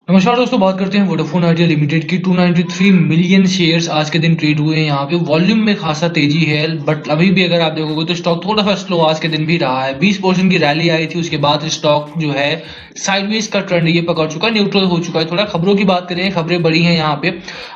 नमस्कार दोस्तों, बात करते हैं वोडाफोन आइडिया लिमिटेड की। 293 मिलियन शेयर्स आज के दिन ट्रेड हुए हैं। यहाँ पे वॉल्यूम में खासा तेजी है, बट अभी भी अगर आप देखोगे तो स्टॉक थोड़ा सा स्लो आज के दिन भी रहा है। 20% की रैली आई थी, उसके बाद स्टॉक जो है साइडवेज का ट्रेंड ये पकड़ चुका है, न्यूट्रल हो चुका है। थोड़ा खबरों की बात करें, खबरें बड़ी हैं यहाँ पे।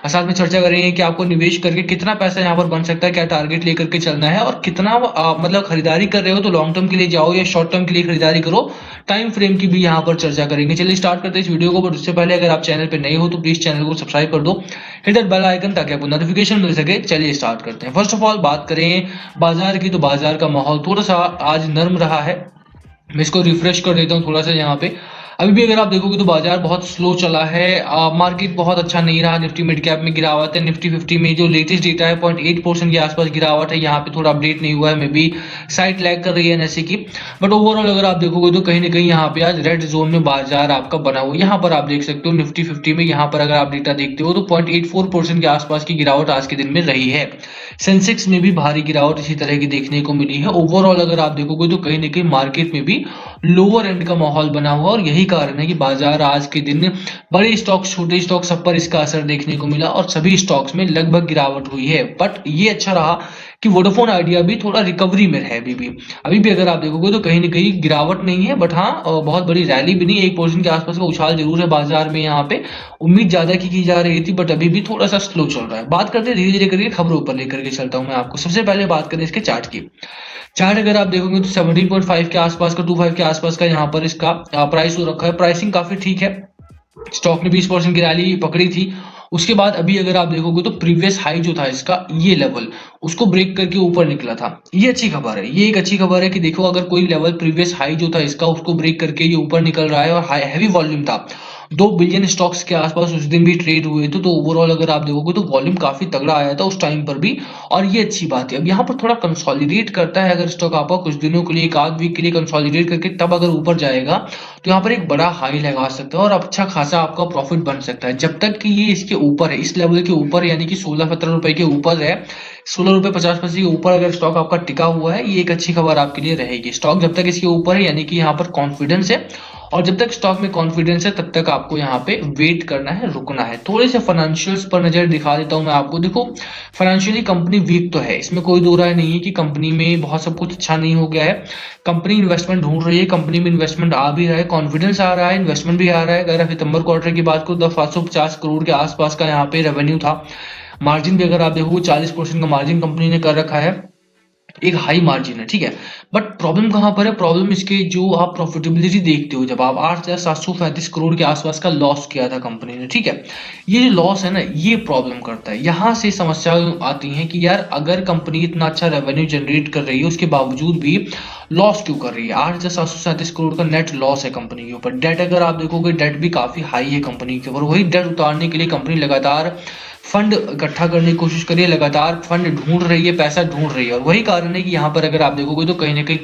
साथ में चर्चा करेंगे कि आपको निवेश करके कितना पैसा यहाँ पर बन सकता है, क्या टारगेट लेकर के चलना है और कितना मतलब खरीदारी कर रहे हो तो लॉन्ग टर्म के लिए जाओ या शॉर्ट टर्म के लिए खरीदारी करो। टाइम फ्रेम की भी यहाँ पर चर्चा करेंगे। चलिए स्टार्ट करते हैं इस वीडियो को, बट उससे पहले अगर आप चैनल पे नए हो तो प्लीज चैनल को सब्सक्राइब कर दो, हिट दैट बेल आइकन ताकि आपको नोटिफिकेशन मिल सके। चलिए स्टार्ट करते हैं। फर्स्ट ऑफ ऑल बात करें बाजार की, तो बाजार का माहौल थोड़ा सा आज नर्म रहा है। मैं इसको रिफ्रेश कर देता हूँ थोड़ा सा यहाँ पे। अभी भी अगर आप देखोगे तो बाजार बहुत स्लो चला है। मार्केट बहुत अच्छा नहीं रहा। निफ्टी मिड कैप में गिरावट है। निफ्टी 50 में जो लेटेस्ट डेटा है 0.8% के आसपास गिरावट है। यहाँ पे थोड़ा अपडेट नहीं हुआ है, मे बी साइट लैग कर रही है एनएससी की। बट ओवरऑल अगर आप देखोगे तो कहीं ना कहीं यहाँ पे आज रेड जोन में बाजार आपका बना हुआ है। यहाँ पर आप देख सकते हो निफ्टी 50 में, यहाँ पर अगर आप डेटा देखते हो तो 0.84% के आसपास की गिरावट आज के दिन में रही है। सेंसेक्स में भी भारी गिरावट इसी तरह की देखने को मिली है। ओवरऑल अगर आप देखोगे तो कहीं ना कहीं मार्केट में भी लोअर एंड का माहौल बना हुआ, और यही कारण है कि बाजार आज के दिन बड़े स्टॉक्स छोटे स्टॉक्स सब पर इसका असर देखने को मिला और सभी स्टॉक्स में लगभग गिरावट हुई है। बट ये अच्छा रहा कि वोडाफोन आइडिया भी थोड़ा रिकवरी में है। अभी भी अगर आप देखोगे तो कहीं ना कहीं गिरावट नहीं है, बट हाँ बहुत बड़ी रैली भी नहीं, 1% के आसपास का उछाल जरूर है बाजार में। यहाँ पे उम्मीद ज्यादा की जा रही थी, बट अभी भी थोड़ा सा स्लो चल रहा है। बात करते हैं धीरे धीरे करके खबरों पर लेकर के चलता हूं मैं आपको। सबसे पहले बात करें इसके चार्ट की। चार्ट अगर आप देखोगे तो 17.5 के आसपास का, 25 के आसपास का यहाँ पर इसका प्राइस हो रखा है। प्राइसिंग काफी ठीक है। स्टॉक ने 20% की रैली पकड़ी थी। उसके बाद अभी अगर आप देखोगे तो प्रीवियस हाई जो था इसका, ये लेवल उसको ब्रेक करके ऊपर निकला था। ये अच्छी खबर है। ये एक अच्छी खबर है कि देखो अगर कोई लेवल प्रीवियस हाई जो था इसका उसको ब्रेक करके ये ऊपर निकल रहा है, और हाई हैवी वॉल्यूम था। 2 बिलियन स्टॉक्स के आसपास उस दिन भी ट्रेड हुए थे। तो ओवरऑल अगर आप देखोगे तो वॉल्यूम काफी तगड़ा आया था उस टाइम पर भी, और ये अच्छी बात है। अब यहाँ पर थोड़ा कंसोलिडेट करता है अगर स्टॉक आपका कुछ दिनों के लिए, एक आध वीक के लिए कंसोलिडेट करके तब अगर ऊपर जाएगा तो यहाँ पर एक बड़ा हाई लगा सकता है और अच्छा खासा आपका प्रॉफिट बन सकता है। जब तक कि ये इसके ऊपर है, इस लेवल के ऊपर, यानी कि 16-17 रुपए के ऊपर है, 16 रुपए 50 पैसे के ऊपर अगर स्टॉक आपका टिका हुआ है, ये एक अच्छी खबर आपके लिए रहेगी। स्टॉक जब तक इसके ऊपर है यानी कि यहाँ पर कॉन्फिडेंस है, और जब तक स्टॉक में कॉन्फिडेंस है तब तक आपको यहाँ पे वेट करना है, रुकना है। थोड़े से फाइनेंशियल्स पर नजर दिखा देता हूं मैं आपको। देखो फाइनेंशियली कंपनी वीक तो है, इसमें कोई दो राय नहीं है कि कंपनी में बहुत सब कुछ अच्छा नहीं हो गया है। कंपनी इन्वेस्टमेंट ढूंढ रही है, कंपनी में इन्वेस्टमेंट आ भी रहा है, कॉन्फिडेंस आ रहा है, इन्वेस्टमेंट भी आ रहा है। अगर सितंबर क्वार्टर की बात करूँ तो 750 करोड़ के आसपास का यहाँ पे रेवेन्यू था। मार्जिन भी अगर आप देखोगे 40% का मार्जिन कंपनी ने कर रखा है, एक हाई मार्जिन है, ठीक है। बट प्रॉब्लम कहां पर है? प्रॉब्लम इसके जो आप प्रॉफिटेबिलिटी देखते हो, जब आप 8,735 करोड़ के आसपास का लॉस किया था कंपनी ने, ठीक है। ये जो लॉस है ना, ये प्रॉब्लम करता है। यहां से समस्या आती है कि यार अगर कंपनी इतना अच्छा रेवेन्यू जनरेट कर रही है उसके बावजूद भी लॉस क्यों कर रही है। 8,737 करोड़ का नेट लॉस है कंपनी के ऊपर। डेट अगर आप देखोगे, डेट भी काफी हाई है कंपनी के ऊपर। वही डेट उतारने के लिए कंपनी लगातार फंड इकट्ठा करने की कोशिश करिए, लगातार फंड ढूंढ रही है, पैसा ढूंढ रही है। और वही कारण है कि यहाँ पर अगर आप देखोगे तो कहीं ना कहीं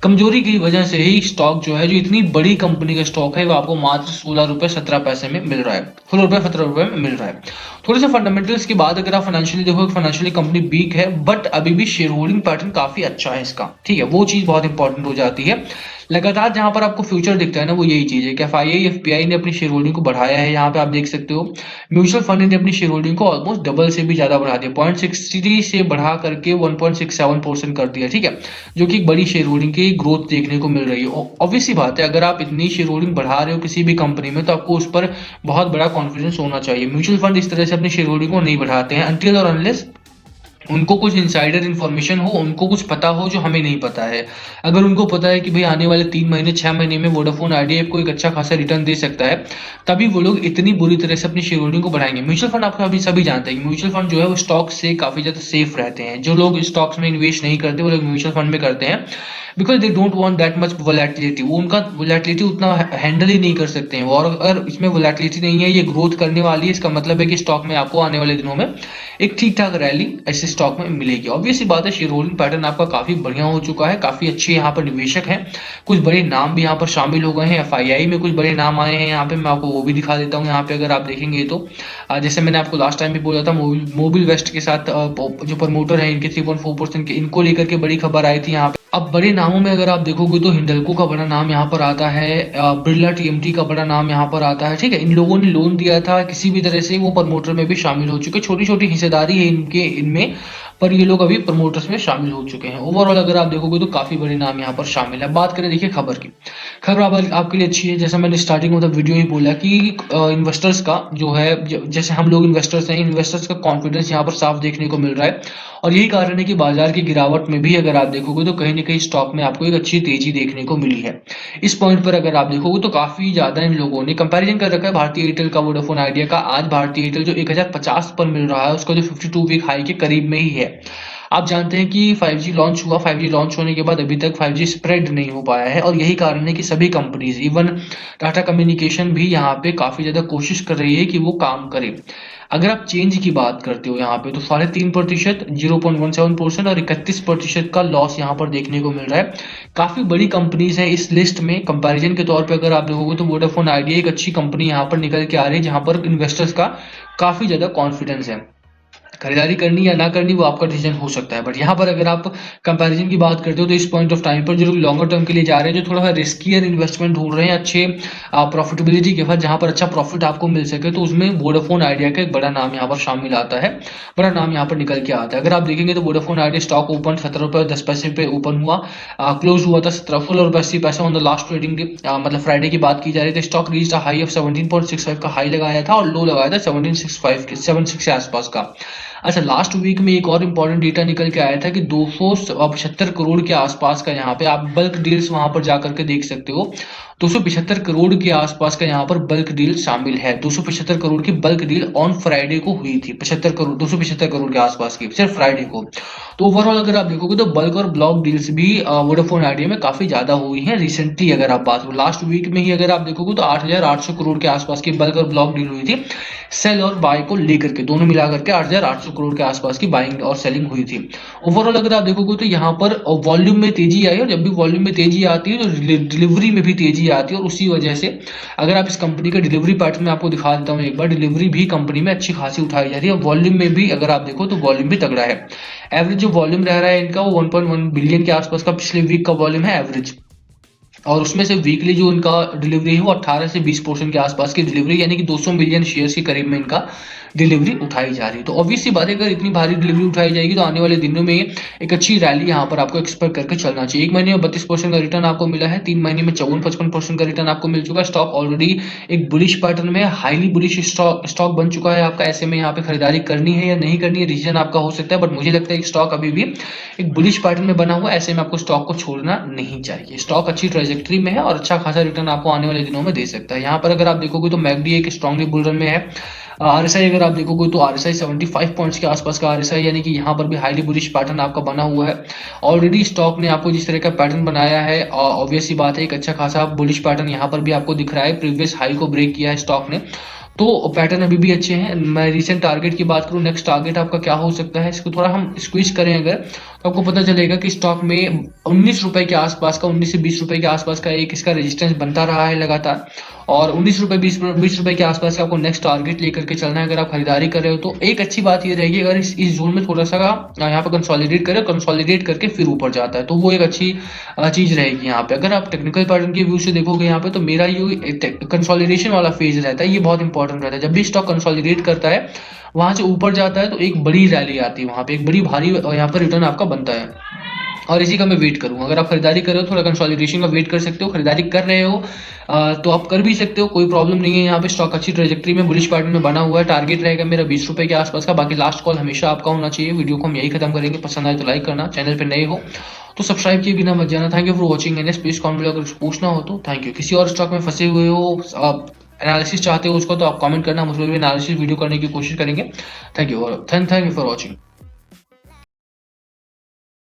कमजोरी की वजह से ही स्टॉक जो है, जो इतनी बड़ी कंपनी का स्टॉक है, वो आपको मात्र 16 रुपए 17 पैसे में मिल रहा है, 16 रुपए 17 रुपए में मिल रहा है। थोड़े से फंडामेंटल्स की बात अगर आप फाइनेंशियली देखो, फाइनेंशियली कंपनी वीक है, बट अभी भी शेयर होल्डिंग पैटर्न काफी अच्छा है इसका, ठीक है। वो चीज बहुत इंपॉर्टेंट हो जाती है। लगातार जहां पर आपको फ्यूचर दिखता है ना, वो यही चीज है कि एफआईआई एफपीआई ने अपनी शेयर होल्डिंग को बढ़ाया है। यहाँ पे आप देख सकते हो म्यूचुअल फंड ने अपनी शेयर होल्डिंग को ऑलमोस्ट डबल से भी ज्यादा बढ़ा दिया, 0.63 से बढ़ा करके 1.67% कर दिया, ठीक है। जो कि एक बड़ी शेयर होल्डिंग की ग्रोथ देखने को मिल रही है। ऑब्वियसली बात है, अगर आप इतनी शेयर होल्डिंग बढ़ा रहे हो किसी भी कंपनी में, तो आपको उस पर बहुत बड़ा कॉन्फिडेंस होना चाहिए। म्यूचुअल फंड इस तरह से अपनी शेयर होल्डिंग को नहीं बढ़ाते हैं अनटिल और अनलेस उनको कुछ इनसाइडर इन्फॉर्मेशन हो, उनको कुछ पता हो जो हमें नहीं पता है। अगर उनको पता है कि भाई आने वाले 3 महीने 6 महीने में वोडाफोन आइडिया को एक अच्छा खासा रिटर्न दे सकता है, तभी वो लोग इतनी बुरी तरह से अपनी शेयर होल्डिंग को बढ़ाएंगे। म्यूचुअल फंड आपको अभी सभी जानते हैं कि म्यूचुअल फंड जो है वो स्टॉक से काफी ज्यादा सेफ रहते हैं। जो लोग स्टॉक्स में इन्वेस्ट नहीं करते वो लोग म्यूचुअल फंड में करते हैं, because they don't want that much volatility. वो उनका वोलेटिलिटी उतना हैंडल ही नहीं कर सकते हैं। और अगर इसमें वोलेटिलिटी नहीं है, ये ग्रोथ करने वाली है, इसका मतलब है कि स्टॉक में आपको आने वाले दिनों में एक ठीक ठाक रैली ऐसे स्टॉक में मिलेगी। ऑब्वियसली बात है, शेयर होल्डिंग पैटर्न आपका काफी बढ़िया हो चुका है, काफी अच्छे यहाँ पर निवेशक हैं, कुछ बड़े नाम भी यहाँ पर शामिल हो गए हैं। एफआईआई में कुछ बड़े नाम आए हैं यहाँ पे, मैं आपको वो भी दिखा देता हूँ। यहाँ पे अगर आप देखेंगे तो जैसे मैंने आपको लास्ट टाइम भी बोला था, मोबिल वेस्ट के साथ जो प्रमोटर है इनके 3.4% के, इनको लेकर के बड़ी खबर आई थी यहाँ पे। अब बड़े नामों में अगर आप देखोगे तो हिंडल्को का बड़ा नाम यहाँ पर आता है, बिरला टीएमटी का बड़ा नाम यहाँ पर आता है, ठीक है। इन लोगों ने लोन दिया था, किसी भी तरह से वो प्रमोटर में भी शामिल हो चुके, छोटी छोटी हिस्सेदारी है इनके इनमें, पर ये लोग अभी प्रमोटर्स में शामिल हो चुके हैं। ओवरऑल अगर आप देखोगे तो काफी बड़े नाम यहाँ पर शामिल है। बात करें देखिए खबर की, खबर आपके लिए अच्छी है। जैसा मैंने स्टार्टिंग में वीडियो ही बोला कि इन्वेस्टर्स का जो है, जैसे हम लोग इन्वेस्टर्स हैं, इन्वेस्टर्स का कॉन्फिडेंस यहाँ पर साफ देखने को मिल रहा है, और यही कारण है कि बाजार की गिरावट में भी अगर आप देखोगे तो कहीं ना कहीं स्टॉक में आपको एक अच्छी तेजी देखने को मिली है। इस पॉइंट पर अगर आप देखोगे तो काफी ज्यादा इन लोगों ने कंपैरिजन कर रखा है भारतीय एयरटेल का, वोडाफोन आइडिया का। आज भारतीय एयरटेल जो 1050 पर मिल रहा है, उसका जो 52 वीक हाई के करीब में ही है। आप जानते हैं कि 5G लॉन्च हुआ, 5G लॉन्च होने के बाद अभी तक 5G स्प्रेड नहीं हो पाया है, और यही कारण है कि सभी कंपनीज, इवन टाटा कम्युनिकेशन भी यहाँ पे काफी ज्यादा कोशिश कर रही है कि वो काम करे। अगर आप चेंज की बात करते हो यहाँ पे तो 3.5%, 0.17% और 31% का लॉस यहाँ पर देखने को मिल रहा है। काफी बड़ी कंपनीज है इस लिस्ट में। कंपैरिजन के तौर पे अगर आप देखोगे तो वोडाफोन आइडिया एक अच्छी कंपनी यहाँ पर निकल के आ रही है, जहां पर इन्वेस्टर्स का काफी ज्यादा कॉन्फिडेंस है। खरीदारी करनी या ना करनी वो आपका डिसीजन हो सकता है, बट यहाँ पर अगर आप कंपैरिजन की बात करते हो तो इस पॉइंट ऑफ टाइम पर जो लोग लॉन्गर टर्म के लिए जा रहे हैं, जो थोड़ा सा रिस्कियर इन्वेस्टमेंट ढूंढ रहे हैं अच्छे प्रॉफिटेबिलिटी के बाद, जहां पर अच्छा प्रॉफिट आपको मिल सके, तो उसमें वोडाफोन आइडिया का एक बड़ा नाम यहाँ पर शामिल आता है, बड़ा नाम यहाँ पर निकल के आता है। अगर आप देखेंगे तो वोडाफोन आइडिया स्टॉक ओपन 17 रुपये 10 पैसे पे ओपन हुआ, क्लोज हुआ था 17 और 80 पैसे on the last trading day, मतलब फ्राइडे की बात की जा रही थी। स्टॉक रीच हाई ऑफ 17.65 का हाई लगाया था, और लो लगाया था 76 के आसपास का। अच्छा, लास्ट वीक में एक और इम्पोर्टेंट डेटा निकल के आया था कि 275 करोड़ के आसपास का, यहाँ पे आप बल्क डील्स वहां पर जाकर के देख सकते हो, 275 करोड़ के आसपास का यहाँ पर बल्क डील शामिल है। 275 करोड़ की बल्क डील ऑन फ्राइडे को हुई थी, 275 करोड़ के आसपास की सिर्फ फ्राइडे को। तो ओवरऑल अगर आप देखोगे तो बल्क और ब्लॉक डील्स भी वोडाफोन आइडिया में काफी ज्यादा हुई हैं रिसेंटली। अगर आप बात करो लास्ट वीक में ही अगर आप देखोगे तो 8,800 करोड़ के आसपास की बल्क और ब्लॉक डील हुई थी, सेल और बाय को लेकर के, दोनों मिलाकर के 8,800 करोड़ के आसपास की बाइंग और सेलिंग हुई थी। ओवरऑल अगर आप देखोगे तो यहाँ पर वॉल्यूम में तेजी आई, और जब भी वॉल्यूम में तेजी आती है तो डिलीवरी में भी तेजी आती है, और उसी वजह से अगर आप इस कंपनी का डिलीवरी पैटर्न में आपको दिखा देता हूँ एक बार, डिलीवरी भी कंपनी में अच्छी खासी उठाई जा रही है। वॉल्यूम में भी अगर आप देखो तो वॉल्यूम भी तगड़ा है। एवरेज जो वॉल्यूम रह रहा है इनका वो 1.1 बिलियन के आसपास का पिछले वीक का वॉल्यूम है एवरेज, और उसमें से वीकली जो इनका डिलीवरी है वो 18 से 20% के आसपास की डिलीवरी, यानी कि 200 मिलियन शेयर्स के करीब में इनका डिलीवरी उठाई जा रही है। तो ऑब्वियस सी बात है, अगर इतनी भारी डिलीवरी उठाई जाएगी तो आने वाले दिनों में एक अच्छी रैली यहाँ पर आपको एक्सपेक्ट करके चलना चाहिए। 1 महीने में 32% का रिटर्न आपको मिला है, 3 महीने में 54-55% का रिटर्न आपको मिल चुका है। स्टॉक ऑलरेडी एक बुलिश पैटर्न में, हाईली बुलिश स्टॉक बन चुका है आपका। ऐसे में यहाँ पे खरीदारी करनी है या नहीं करनी है, डिसीजन आपका हो सकता है, बट मुझे लगता है कि स्टॉक अभी भी एक बुलिश पैटर्न में बना हुआ है। ऐसे में आपको स्टॉक को छोड़ना नहीं चाहिए। स्टॉक अच्छी ट्रेजेक्टरी में है और अच्छा खासा रिटर्न आपको आने वाले दिनों में दे सकता है। यहाँ पर अगर आप देखोगे तो मैकडी एक स्ट्रांगली बुल रन में है। आरएसआई अगर आप देखोगे तो आरएसआई 75 पॉइंट्स के आसपास का आरएसआई, यानी कि यहाँ पर भी हाईली बुलिश पैटर्न आपका बना हुआ है। ऑलरेडी स्टॉक ने आपको जिस तरह का पैटर्न बनाया है, ऑब्वियस सी बात है एक अच्छा खासा बुलिश पैटर्न यहाँ पर भी आपको दिख रहा है। प्रीवियस हाई को ब्रेक किया है स्टॉक ने, तो पैटर्न अभी भी अच्छे हैं। मैं रिसेंट टारगेट की बात करूं, नेक्स्ट टारगेट आपका क्या हो सकता है, इसको थोड़ा हम स्क्वीज करें अगर, तो आपको पता चलेगा कि स्टॉक में 19 रुपए के आसपास का, 19 से 20 रुपए के आसपास का एक इसका रेजिस्टेंस बनता रहा है लगातार, और 19 रुपए 20 रुपए के आसपास का आपको नेक्स्ट टारगेट लेकर के चलना है अगर आप खरीदारी कर रहे हो। तो एक अच्छी बात ये रहेगी, अगर इस जोन में थोड़ा सा यहाँ पे कंसोलिडेट करे, कंसोलिडेट करके फिर ऊपर जाता है तो वो एक अच्छी चीज रहेगी यहाँ पे। अगर आप टेक्निकल पैटर्न के व्यू से देखोगे यहाँ पे, तो मेरा ये कंसोलिडेशन वाला फेज रहता है, ये बहुत इंपॉर्टेंट रहता है। जब भी स्टॉक कंसोलिडेट करता है, वहां से ऊपर जाता है, तो एक बड़ी रैली आती है, वहां पे एक बड़ी भारी यहाँ पर रिटर्न आपका बनता है, और इसी का मैं वेट करूंगा। अगर आप खरीदारी कर रहे हो, थोड़ा कंसोलिडेशन का वेट कर सकते हो। खरीदारी कर रहे हो तो आप कर भी सकते हो, कोई प्रॉब्लम नहीं है। यहाँ पे स्टॉक अच्छी ट्रेजेक्टरी में बुलिश पैटर्न में बना हुआ है। टारगेट रहेगा मेरा 20 रुपए के आसपास का। बाकी लास्ट कॉल हमेशा आपका होना चाहिए। वीडियो को हम यही खत्म करेंगे। पसंद आए तो लाइक करना, चैनल पे नए हो तो सब्सक्राइब किए बिना मत जाना। Thank you for watching NS. Please comment अगर कुछ पूछना हो तो थैंक यू। किसी और स्टॉक में फंसे हुए हो, आप एनालिसिस चाहते हो उसको, तो आप कमेंट करना, मुझे भी एनालिसिस वीडियो करने की कोशिश करेंगे। Thank you for watching.